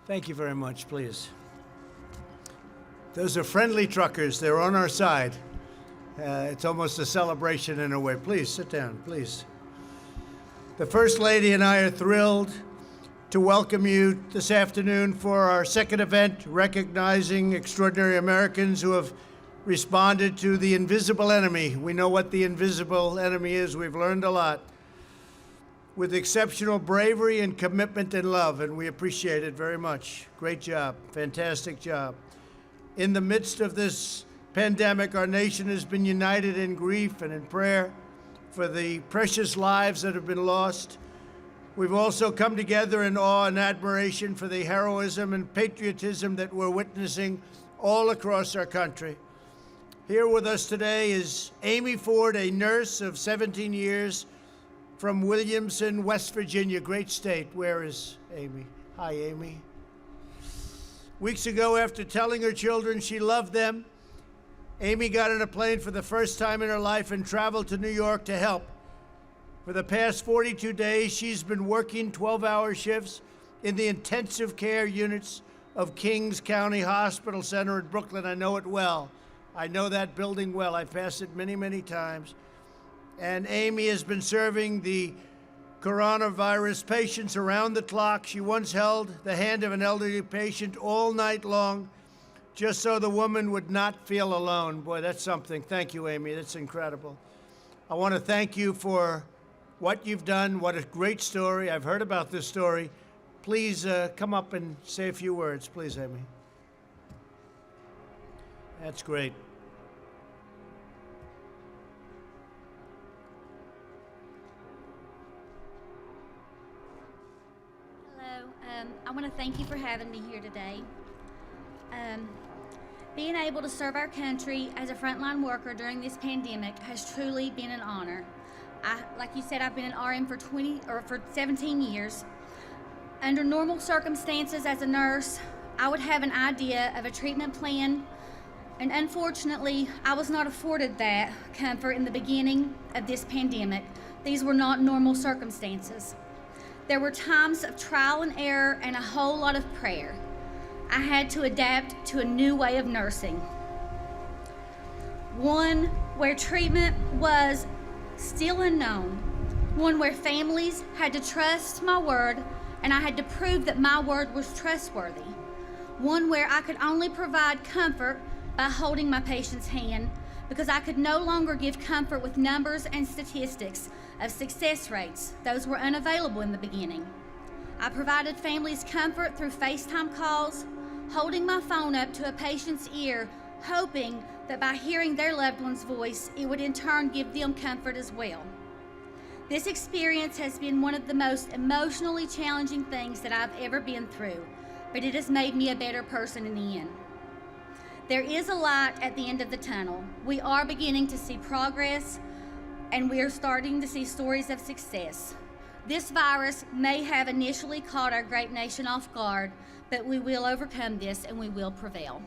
Thank you very much, please. Those are friendly truckers. They're on our side. It's almost a celebration in a way. Please, sit down, please. The First Lady and I are thrilled to welcome you this afternoon for our second event, recognizing extraordinary Americans who have responded to the invisible enemy. We know what the invisible enemy is. We've learned a lot. With exceptional bravery and commitment and love, and we appreciate it very much. Great job, fantastic job. In the midst of this pandemic, our nation has been united in grief and in prayer for the precious lives that have been lost. We've also come together in awe and admiration for the heroism and patriotism that we're witnessing all across our country. Here with us today is Amy Ford, a nurse of 17 years, from Williamson, West Virginia, great state. Where is Amy? Hi, Amy. Weeks ago, after telling her children she loved them, Amy got on a plane for the first time in her life and traveled to New York to help. For the past 42 days, she's been working 12-hour shifts in the intensive care units of Kings County Hospital Center in Brooklyn. I know it well. I know that building well. I've passed it many, many times. And Amy has been serving the coronavirus patients around the clock. She once held the hand of an elderly patient all night long, just so the woman would not feel alone. Boy, that's something. Thank you, Amy. That's incredible. I want to thank you for what you've done. What a great story. I've heard about this story. Please come up and say a few words. Please, Amy. That's great. I want to thank you for having me here today. Being able to serve our country as a frontline worker during this pandemic has truly been an honor. Like you said, I've been an RN for 17 years. Under normal circumstances as a nurse, I would have an idea of a treatment plan, and unfortunately, I was not afforded that comfort in the beginning of this pandemic. These were not normal circumstances. There were times of trial and error and a whole lot of prayer. I had to adapt to a new way of nursing. One where treatment was still unknown. One where families had to trust my word and I had to prove that my word was trustworthy. One where I could only provide comfort by holding my patient's hand, because I could no longer give comfort with numbers and statistics of success rates. Those were unavailable in the beginning. I provided families comfort through FaceTime calls, holding my phone up to a patient's ear, hoping that by hearing their loved one's voice, it would in turn give them comfort as well. This experience has been one of the most emotionally challenging things that I've ever been through, but it has made me a better person in the end. There is a light at the end of the tunnel. We are beginning to see progress, and we are starting to see stories of success. This virus may have initially caught our great nation off guard, but we will overcome this and we will prevail.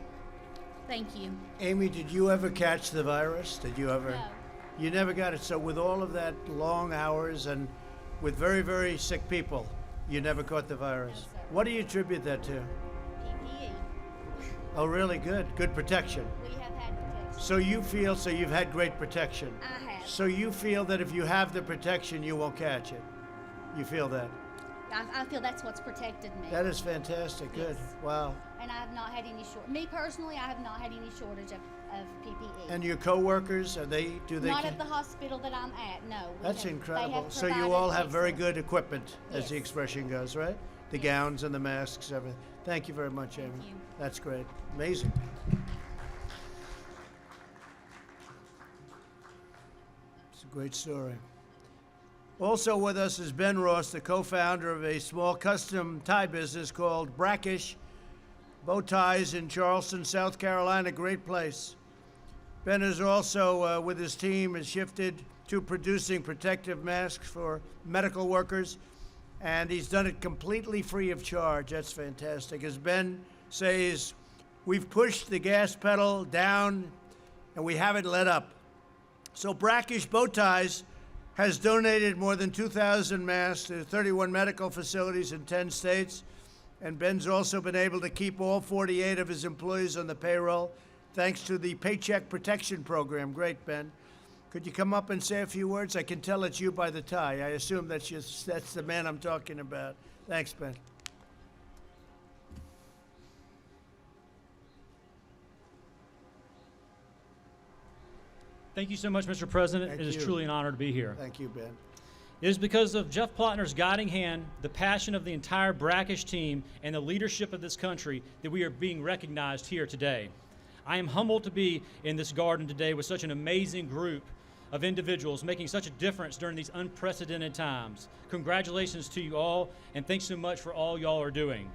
Thank you. Amy, did you ever catch the virus? Did you ever? No. You never got it. So with all of that long hours and with very, very sick people, you never caught the virus. No, sir. What do you attribute that to? PPE. Oh, really? Good. Good protection. We have had protection. So you feel, so you've had great protection. I have. So you feel that if you have the protection, you won't catch it. You feel that? I feel that's what's protected me. That is fantastic. Good. Yes. Wow. And I have not had any me personally, I have not had any shortage of PPE. And your coworkers, do they? Not at the hospital that I'm at, no. That's incredible. They have So you provided all have very excellent- good equipment, as the Yes. expression goes, right? The Yes. gowns and the masks, everything. Thank you very much, Amy. Thank you. That's great. Amazing. It's a great story. Also with us is Ben Ross, the co-founder of a small custom tie business called Brackish Bow Ties in Charleston, South Carolina. Great place. Ben is also, with his team, has shifted to producing protective masks for medical workers, and he's done it completely free of charge. That's fantastic. As Ben says, we've pushed the gas pedal down, and we haven't let up. So Brackish Bow Ties has donated more than 2,000 masks to 31 medical facilities in 10 states. And Ben's also been able to keep all 48 of his employees on the payroll thanks to the Paycheck Protection Program. Great, Ben. Could you come up and say a few words? I can tell it's you by the tie. I assume that's the man I'm talking about. Thanks, Ben. Thank you so much, Mr. President. Thank It is you. truly an honor to be here. Thank you, Ben. It is because of Jeff Plotner's guiding hand, the passion of the entire brackish team, and the leadership of this country that we are being recognized here today. I am humbled to be in this garden today with such an amazing group of individuals making such a difference during these unprecedented times. Congratulations to you all, and thanks so much for all y'all are doing.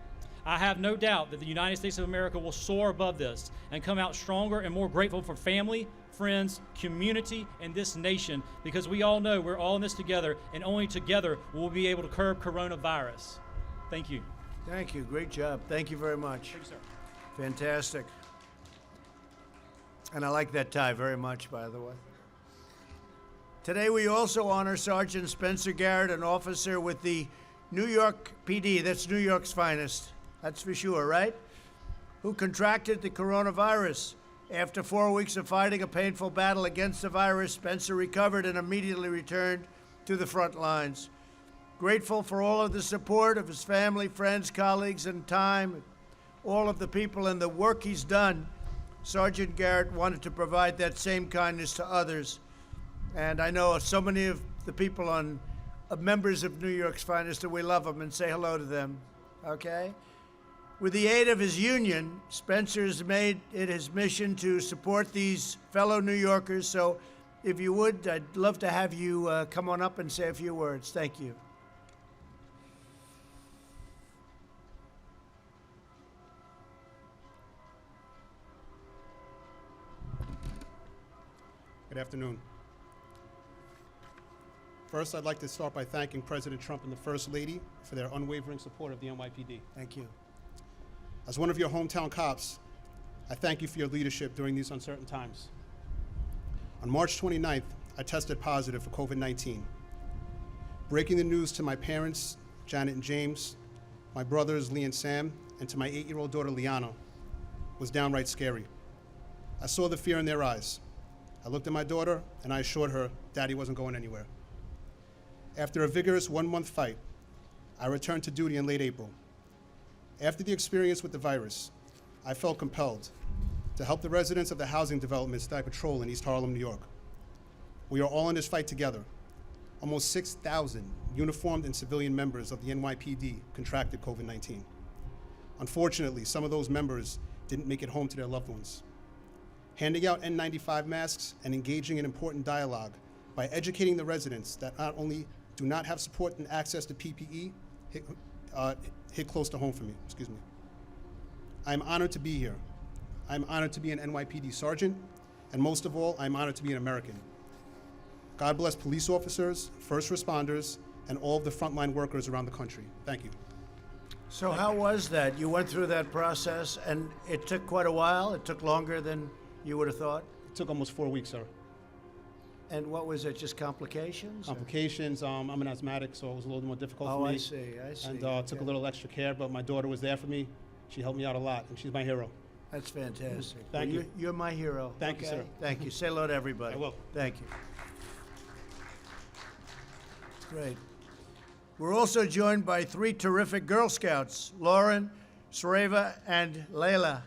I have no doubt that the United States of America will soar above this and come out stronger and more grateful for family, friends, community, and this nation, because we all know we're all in this together, and only together will we be able to curb coronavirus. Thank you. Thank you. Great job. Thank you very much. Thank you, sir. Fantastic. And I like that tie very much, by the way. Today we also honor Sergeant Spencer Garrett, an officer with the New York PD, that's New York's finest, that's for sure, right? Who contracted the coronavirus. After 4 weeks of fighting a painful battle against the virus, Spencer recovered and immediately returned to the front lines. Grateful for all of the support of his family, friends, colleagues, and time, all of the people and the work he's done, Sergeant Garrett wanted to provide that same kindness to others. And I know so many of the people members of New York's finest, that we love them and say hello to them, okay? With the aid of his union, Spencer's made it his mission to support these fellow New Yorkers. So if you would, I'd love to have you come on up and say a few words. Thank you. Good afternoon. First, I'd like to start by thanking President Trump and the First Lady for their unwavering support of the NYPD. Thank you. As one of your hometown cops, I thank you for your leadership during these uncertain times. On March 29th, I tested positive for COVID-19. Breaking the news to my parents, Janet and James, my brothers, Lee and Sam, and to my 8-year-old daughter, Liana, was downright scary. I saw the fear in their eyes. I looked at my daughter, and I assured her Daddy wasn't going anywhere. After a vigorous 1-month fight, I returned to duty in late April. After the experience with the virus, I felt compelled to help the residents of the housing developments that I patrol in East Harlem, New York. We are all in this fight together. Almost 6,000 uniformed and civilian members of the NYPD contracted COVID-19. Unfortunately, some of those members didn't make it home to their loved ones. Handing out N95 masks and engaging in important dialogue by educating the residents that not only do not have support and access to PPE hit close to home for me, I'm honored to be here. I'm honored to be an NYPD sergeant, and most of all, I'm honored to be an American. God bless police officers, first responders, and all of the frontline workers around the country. Thank you. So how was that? You went through that process, and it took quite a while? It took longer than you would have thought? It took almost 4 weeks, sir. And what was it, just complications? Complications, I'm an asthmatic, so it was a little more difficult for Oh, me. I see. And took a little extra care, but my daughter was there for me. She helped me out a lot, and she's my hero. That's fantastic. Thank you. You're my hero. Thank you, okay? sir. Thank you. Say hello to everybody. I will. Thank you. Great. We're also joined by 3 terrific Girl Scouts, Lauren, Sareva, and Layla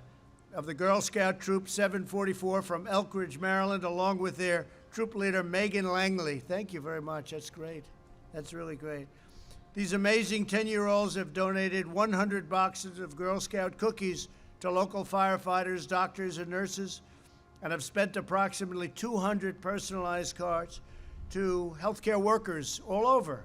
of the Girl Scout Troop 744 from Elk Ridge, Maryland, along with their troop leader, Megan Langley. Thank you very much. That's great. That's really great. These amazing 10-year-olds have donated 100 boxes of Girl Scout cookies to local firefighters, doctors, and nurses, and have spent approximately 200 personalized cards to healthcare workers all over.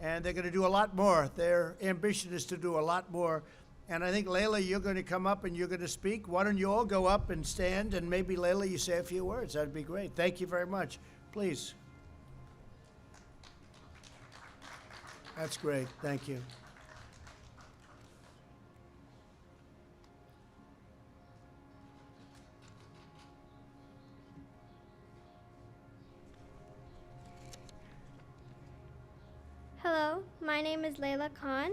And they're going to do a lot more. Their ambition is to do a lot more. And I think, Layla, you're going to come up and you're going to speak. Why don't you all go up and stand, and maybe, Layla, you say a few words. That'd be great. Thank you very much. Please. That's great. Thank you. Hello, my name is Layla Khan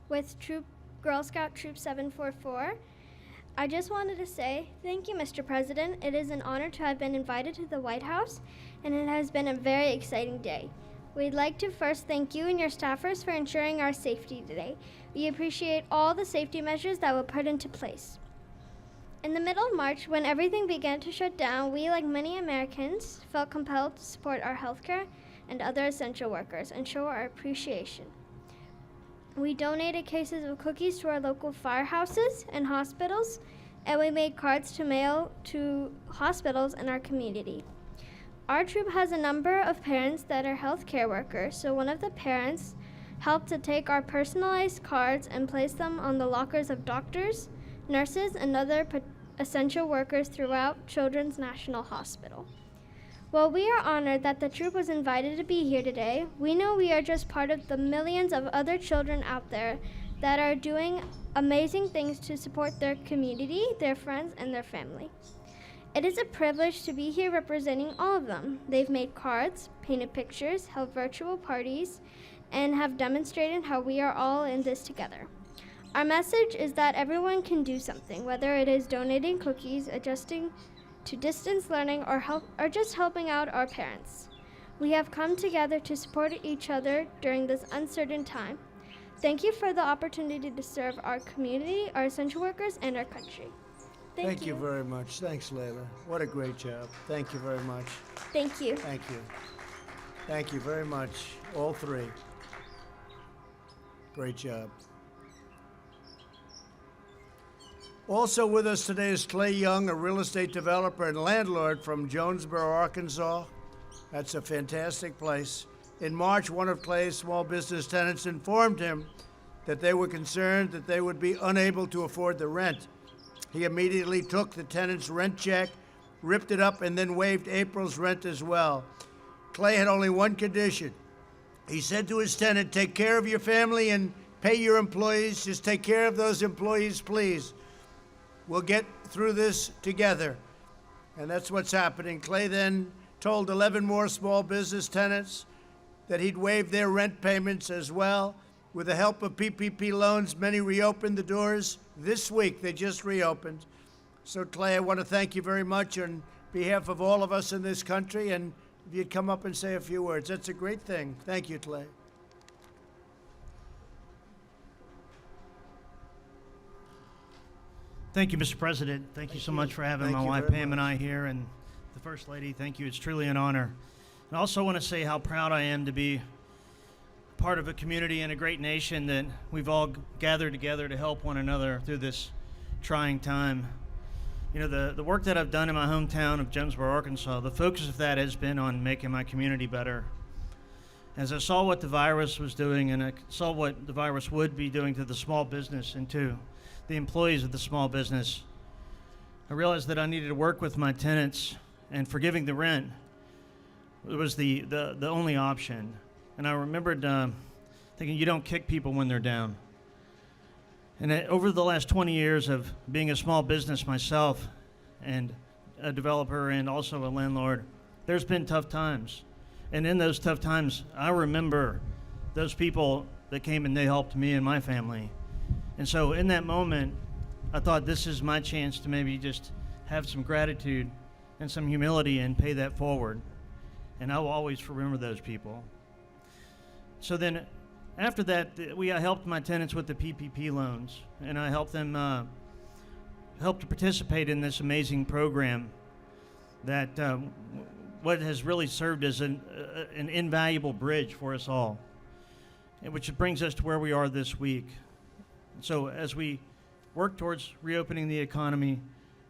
with Troop Girl Scout Troop 744. I just wanted to say thank you, Mr. President. It is an honor to have been invited to the White House, and it has been a very exciting day. We'd like to first thank you and your staffers for ensuring our safety today. We appreciate all the safety measures that were put into place. In the middle of March, when everything began to shut down, we, like many Americans, felt compelled to support our healthcare and other essential workers and show our appreciation. We donated cases of cookies to our local firehouses and hospitals, and we made cards to mail to hospitals in our community. Our troop has a number of parents that are healthcare workers, so one of the parents helped to take our personalized cards and place them on the lockers of doctors, nurses, and other essential workers throughout Children's National Hospital. While we are honored that the troop was invited to be here today, we know we are just part of the millions of other children out there that are doing amazing things to support their community, their friends, and their family. It is a privilege to be here representing all of them. They've made cards, painted pictures, held virtual parties, and have demonstrated how we are all in this together. Our message is that everyone can do something, whether it is donating cookies, adjusting to distance learning, or just helping out our parents. We have come together to support each other during this uncertain time. Thank you for the opportunity to serve our community, our essential workers, and our country. Thank you very much. Thanks, Layla. What a great job. Thank you very much. Thank you. Thank you. Thank you very much, all three. Great job. Also with us today is Clay Young, a real estate developer and landlord from Jonesboro, Arkansas. That's a fantastic place. In March, one of Clay's small business tenants informed him that they were concerned that they would be unable to afford the rent. He immediately took the tenant's rent check, ripped it up, and then waived April's rent as well. Clay had only one condition. He said to his tenant, "Take care of your family and pay your employees. Just take care of those employees, please. We'll get through this together." And that's what's happening. Clay then told 11 more small business tenants that he'd waive their rent payments as well. With the help of PPP loans, many reopened the doors this week. They just reopened. So, Clay, I want to thank you very much on behalf of all of us in this country. And if you'd come up and say a few words, that's a great thing. Thank you, Clay. Thank you, Mr. President. Thank you so much for having my wife Pam and I here, and the First Lady. Thank you. It's truly an honor. And I also want to say how proud I am to be part of a community and a great nation that we've all gathered together to help one another through this trying time. You know, the work that I've done in my hometown of Jonesboro, Arkansas, the focus of that has been on making my community better. As I saw what the virus was doing, and I saw what the virus would be doing to the small business and to the employees of the small business, I realized that I needed to work with my tenants, and forgiving the rent was the only option. And I remembered thinking, you don't kick people when they're down. And over the last 20 years of being a small business myself and a developer and also a landlord, there's been tough times. And in those tough times, I remember those people that came and they helped me and my family. And so in that moment, I thought this is my chance to maybe just have some gratitude and some humility and pay that forward. And I will always remember those people. So then after that, I helped my tenants with the PPP loans, and I helped them help to participate in this amazing program that what has really served as an invaluable bridge for us all, which brings us to where we are this week. So as we work towards reopening the economy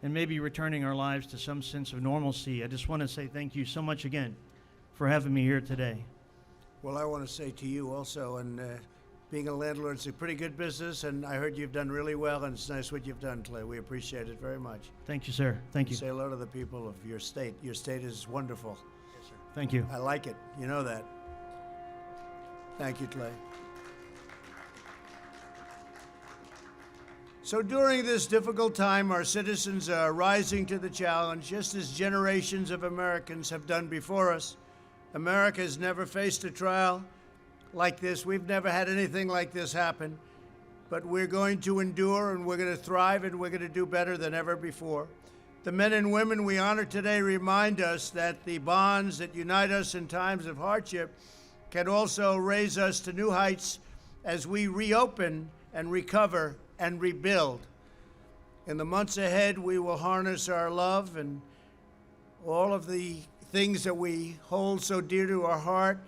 and maybe returning our lives to some sense of normalcy, I just want to say thank you so much again for having me here today. Well, I want to say to you also, and being a landlord is a pretty good business, and I heard you've done really well, and it's nice what you've done, Clay. We appreciate it very much. Thank you, sir. Thank you. Say hello to the people of your state. Your state is wonderful. Yes, sir. Thank you. I like it. You know that. Thank you, Clay. So during this difficult time, our citizens are rising to the challenge, just as generations of Americans have done before us. America has never faced a trial like this. We've never had anything like this happen. but we're going to endure and we're going to thrive and we're going to do better than ever before. The men and women we honor today remind us that the bonds that unite us in times of hardship can also raise us to new heights as we reopen and recover and rebuild. In the months ahead, we will harness our love and all of the things that we hold so dear to our heart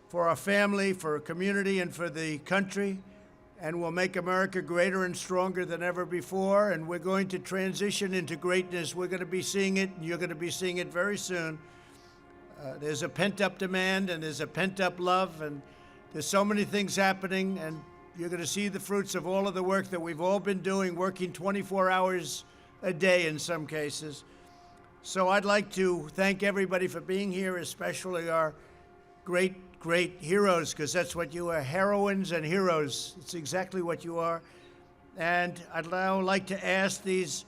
for our family, for our community, and for the country. And we'll make America greater and stronger than ever before. And we're going to transition into greatness. We're going to be seeing it, and you're going to be seeing it very soon. There's a pent-up demand, and there's a pent-up love, and there's so many things happening, and you're going to see the fruits of all of the work that we've all been doing, working 24 hours a day in some cases. So I'd like to thank everybody for being here, especially our great heroes, because that's what you are, heroines and heroes. It's exactly what you are. And I'd now like to ask these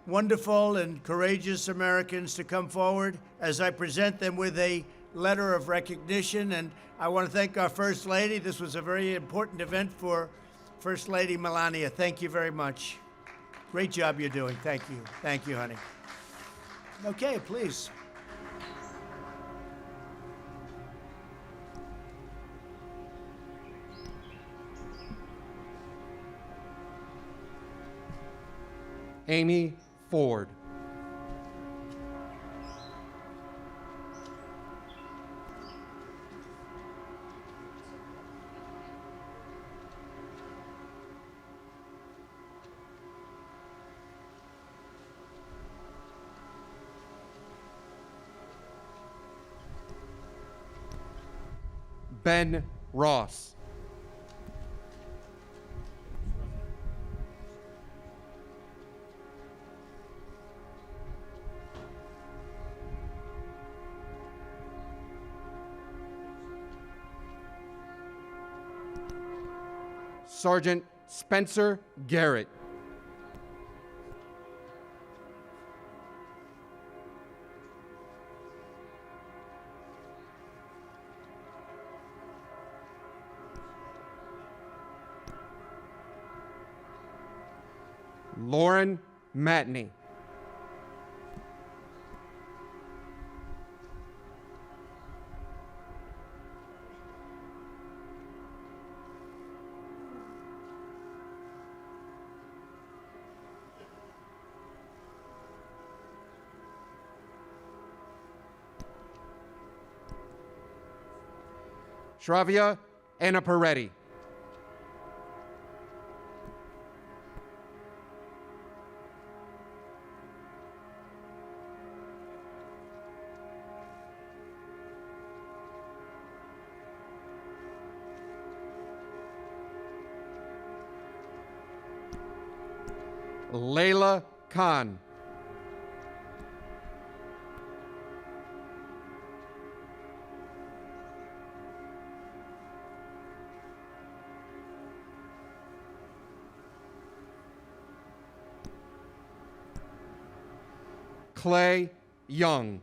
wonderful and courageous Americans to come forward as I present them with a letter of recognition. And I want to thank our First Lady. This was a very important event for First Lady Melania. Thank you very much. Great job you're doing. Thank you. Thank you, honey. Okay, please. Amy Ford. Ben Ross. Sergeant Spencer Garrett. Lauren Matney. Shravya Anna Peretti. Layla Khan. Clay Young.